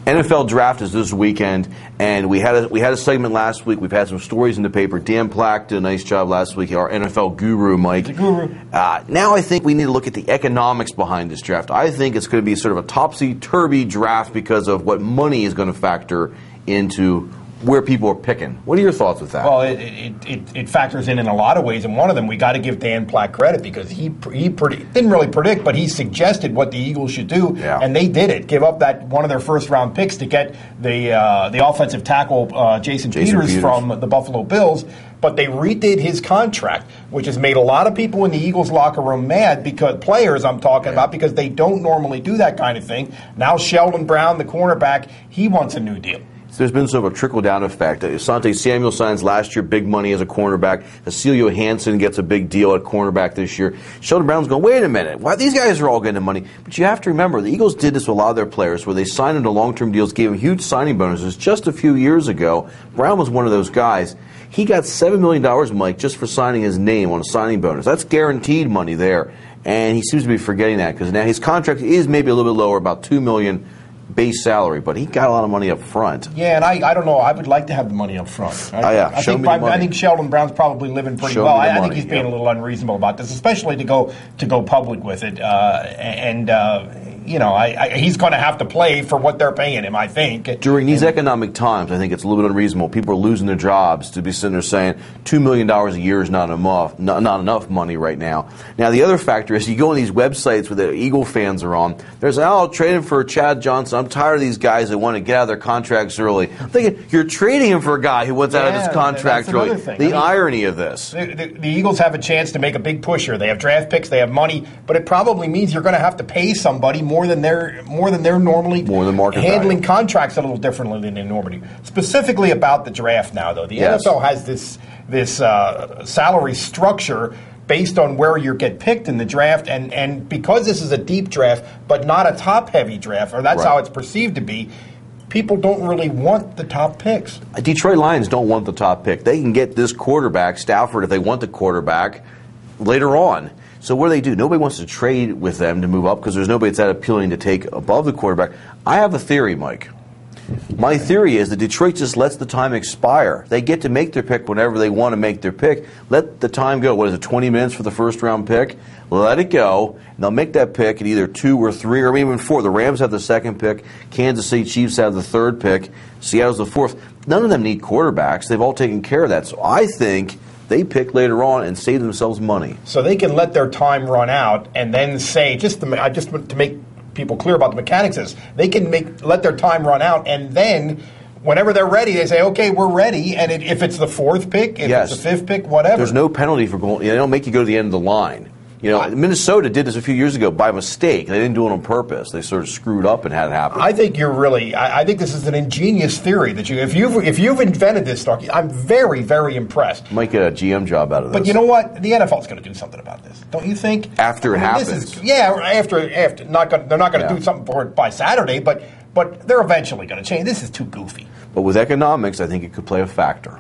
NFL draft is this weekend, and we had a segment last week. We've had some stories in the paper. Dan Plack did a nice job last week. Our NFL guru, Mike. The guru. Now I think we need to look at the economics behind this draft. I think it's going to be sort of a topsy-turvy draft because of what money is going to factor into where people are picking. What are your thoughts with that? Well, it factors in a lot of ways, and one of them we got to give Dan Plack credit because he didn't really predict, but he suggested what the Eagles should do, and they did it. Give up that one of their first round picks to get the offensive tackle Jason Peters from the Buffalo Bills. But they redid his contract, which has made a lot of people in the Eagles locker room mad, because players I'm talking about, because they don't normally do that kind of thing. Now Sheldon Brown, the cornerback, he wants a new deal. There's been sort of a trickle-down effect. Asante Samuel signs last year, big money as a cornerback. Acilio Hansen gets a big deal at cornerback this year. Sheldon Brown's going, wait a minute, why these guys are all getting money? But you have to remember, the Eagles did this with a lot of their players, where they signed into long-term deals, gave them huge signing bonuses. Just a few years ago, Brown was one of those guys. He got $7 million, Mike, just for signing his name on a signing bonus. That's guaranteed money there. And he seems to be forgetting that, because now his contract is maybe a little bit lower, about $2 million base salary, but he got a lot of money up front. Yeah, and I don't know. I would like to have the money up front. I think Sheldon Brown's probably living pretty well. I think he's being a little unreasonable about this, especially to go public with it. He's going to have to play for what they're paying him, I think. During these economic times, I think it's a little bit unreasonable. People are losing their jobs to be sitting there saying $2 million a year is not enough money right now. Now, the other factor is you go on these websites where the Eagle fans are on. There's, trading for Chad Johnson. I'm tired of these guys that want to get out of their contracts early. I'm thinking, you're trading him for a guy who wants out of his contract early. The irony of this. The Eagles have a chance to make a big push here. They have draft picks, they have money, but it probably means you're going to have to pay somebody more than they're normally handling contracts a little differently than they normally do. Specifically about the draft now, though. The NFL has this salary structure based on where you get picked in the draft, and because this is a deep draft, but not a top-heavy draft, or that's how it's perceived to be, people don't really want the top picks. Detroit Lions don't want the top pick. They can get this quarterback, Stafford, if they want the quarterback, later on. So what do? Nobody wants to trade with them to move up because there's nobody that's that appealing to take above the quarterback. I have a theory, Mike. My theory is that Detroit just lets the time expire. They get to make their pick whenever they want to make their pick. Let the time go. What is it, 20 minutes for the first-round pick? Let it go, and they'll make that pick at either 2 or 3 or maybe even 4. The Rams have the second pick. Kansas City Chiefs have the third pick. Seattle's the fourth. None of them need quarterbacks. They've all taken care of that. So I think they pick later on and save themselves money. So they can let their time run out and then say, just to make people clear about the mechanics of this, they can let their time run out, and then whenever they're ready, they say, okay, we're ready, and if it's the 4th pick, if it's the 5th pick, whatever. There's no penalty for going. They don't make you go to the end of the line. Minnesota did this a few years ago by mistake. They didn't do it on purpose. They sort of screwed up and had it happen. I think I think this is an ingenious theory that if you've invented this, Starkey, I'm very, very impressed. Might get a GM job out of this. But you know what? The NFL's going to do something about this, don't you think? After it happens. After. They're not going to do something for it by Saturday, but they're eventually going to change. This is too goofy. But with economics, I think it could play a factor.